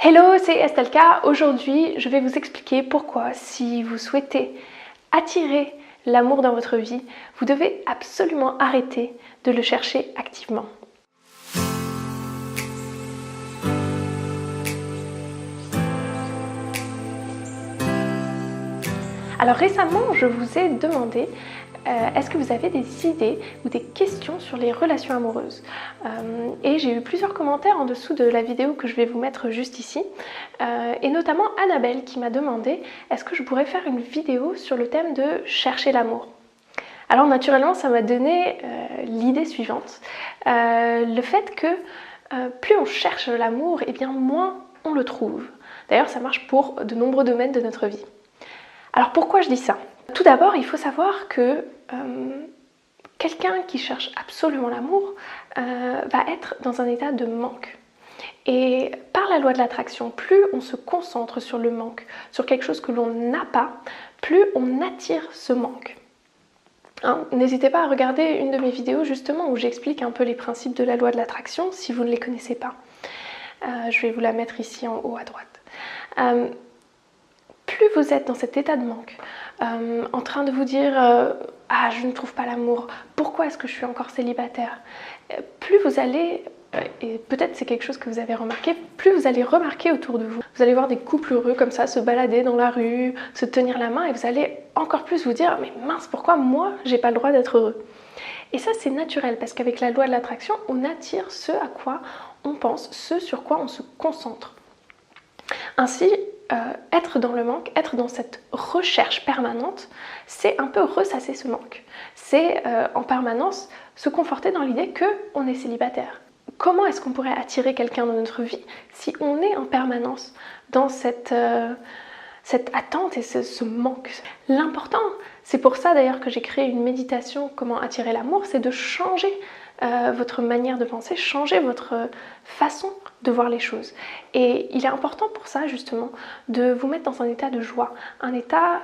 Hello, c'est Estelka. Aujourd'hui, je vais vous expliquer pourquoi, si vous souhaitez attirer l'amour dans votre vie, vous devez absolument arrêter de le chercher activement. Alors récemment, je vous ai demandé est-ce que vous avez des idées ou des questions sur les relations amoureuses et j'ai eu plusieurs commentaires en dessous de la vidéo que je vais vous mettre juste ici, et notamment Annabelle qui m'a demandé est-ce que je pourrais faire une vidéo sur le thème de chercher l'amour. Alors naturellement, ça m'a donné l'idée suivante, le fait que plus on cherche l'amour, et bien moins on le trouve. D'ailleurs, ça marche pour de nombreux domaines de notre vie. Alors pourquoi je dis ça? Tout d'abord, il faut savoir que quelqu'un qui cherche absolument l'amour va être dans un état de manque. Et par la loi de l'attraction, plus on se concentre sur le manque, sur quelque chose que l'on n'a pas, plus on attire ce manque. Hein, n'hésitez pas à regarder une de mes vidéos justement où j'explique un peu les principes de la loi de l'attraction si vous ne les connaissez pas. Je vais vous la mettre ici en haut à droite. Plus vous êtes dans cet état de manque, en train de vous dire ah, je ne trouve pas l'amour, pourquoi est-ce que je suis encore célibataire, plus vous allez, et peut-être c'est quelque chose que vous avez remarqué, plus vous allez remarquer autour de vous. Vous allez voir des couples heureux comme ça se balader dans la rue, se tenir la main, et vous allez encore plus vous dire mais mince, pourquoi moi j'ai pas le droit d'être heureux? Et ça c'est naturel parce qu'avec la loi de l'attraction, on attire ce à quoi on pense, ce sur quoi on se concentre. Ainsi, être dans le manque, être dans cette recherche permanente, c'est un peu ressasser ce manque. C'est en permanence se conforter dans l'idée qu'on est célibataire. Comment est-ce qu'on pourrait attirer quelqu'un dans notre vie si on est en permanence dans cette attente et ce manque? L'important, c'est pour ça d'ailleurs que j'ai créé une méditation comment attirer l'amour, c'est de changer votre manière de penser, changer votre façon de voir les choses. Et il est important pour ça justement de vous mettre dans un état de joie, un état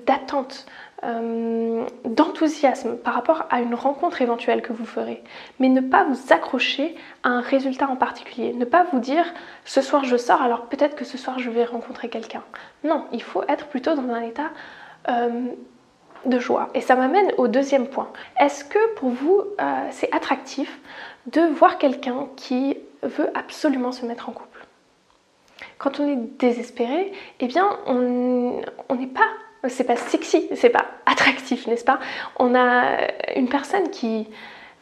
d'attente, d'enthousiasme par rapport à une rencontre éventuelle que vous ferez. Mais ne pas vous accrocher à un résultat en particulier, ne pas vous dire ce soir je sors alors peut-être que ce soir je vais rencontrer quelqu'un. Non, il faut être plutôt dans un état de joie. Et ça m'amène au deuxième point. Est-ce que pour vous, c'est attractif de voir quelqu'un qui veut absolument se mettre en couple? Quand on est désespéré, eh bien, on n'est pas, c'est pas sexy, c'est pas attractif, n'est-ce pas? On a une personne qui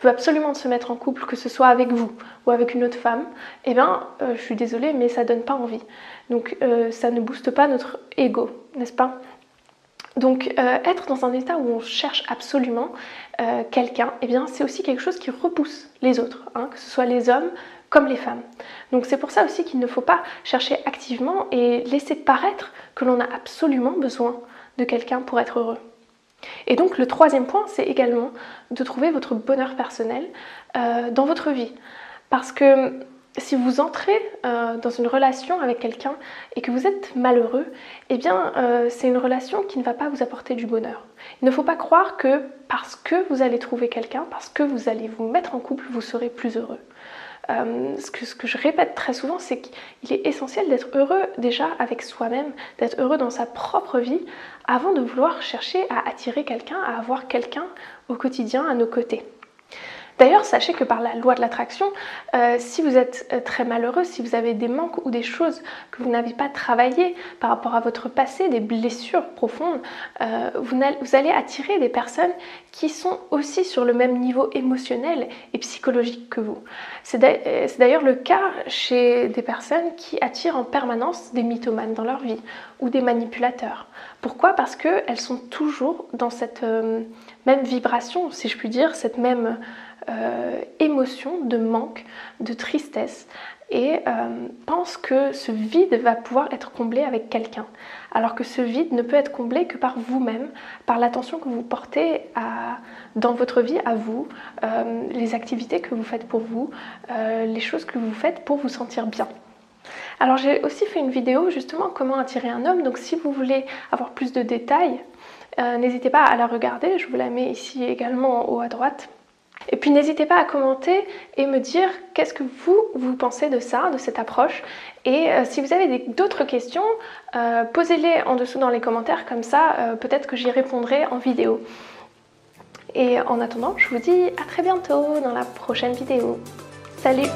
veut absolument se mettre en couple, que ce soit avec vous ou avec une autre femme, eh bien, je suis désolée, mais ça donne pas envie. Donc, ça ne booste pas notre ego, n'est-ce pas? Donc être dans un état où on cherche absolument quelqu'un, eh bien c'est aussi quelque chose qui repousse les autres, hein, que ce soit les hommes comme les femmes. Donc c'est pour ça aussi qu'il ne faut pas chercher activement et laisser paraître que l'on a absolument besoin de quelqu'un pour être heureux. Et donc le troisième point, c'est également de trouver votre bonheur personnel dans votre vie. Parce que si vous entrez dans une relation avec quelqu'un et que vous êtes malheureux, eh bien c'est une relation qui ne va pas vous apporter du bonheur. Il ne faut pas croire que parce que vous allez trouver quelqu'un, parce que vous allez vous mettre en couple, vous serez plus heureux. Ce que je répète très souvent, c'est qu'il est essentiel d'être heureux déjà avec soi-même, d'être heureux dans sa propre vie, avant de vouloir chercher à attirer quelqu'un, à avoir quelqu'un au quotidien à nos côtés. D'ailleurs, sachez que par la loi de l'attraction, si vous êtes très malheureux, si vous avez des manques ou des choses que vous n'avez pas travaillées par rapport à votre passé, des blessures profondes, vous allez attirer des personnes qui sont aussi sur le même niveau émotionnel et psychologique que vous. C'est d'ailleurs le cas chez des personnes qui attirent en permanence des mythomanes dans leur vie ou des manipulateurs. Pourquoi? Parce qu'elles sont toujours dans cette même vibration, si je puis dire, cette même émotion de manque, de tristesse et pense que ce vide va pouvoir être comblé avec quelqu'un. Alors que ce vide ne peut être comblé que par vous-même, par l'attention que vous portez dans votre vie à vous, les activités que vous faites pour vous, les choses que vous faites pour vous sentir bien. Alors j'ai aussi fait une vidéo justement comment attirer un homme, donc si vous voulez avoir plus de détails, n'hésitez pas à la regarder, je vous la mets ici également en haut à droite. Et puis n'hésitez pas à commenter et me dire qu'est-ce que vous pensez de ça, de cette approche. Et si vous avez d'autres questions, posez-les en dessous dans les commentaires, comme ça peut-être que j'y répondrai en vidéo. Et en attendant, je vous dis à très bientôt dans la prochaine vidéo. Salut!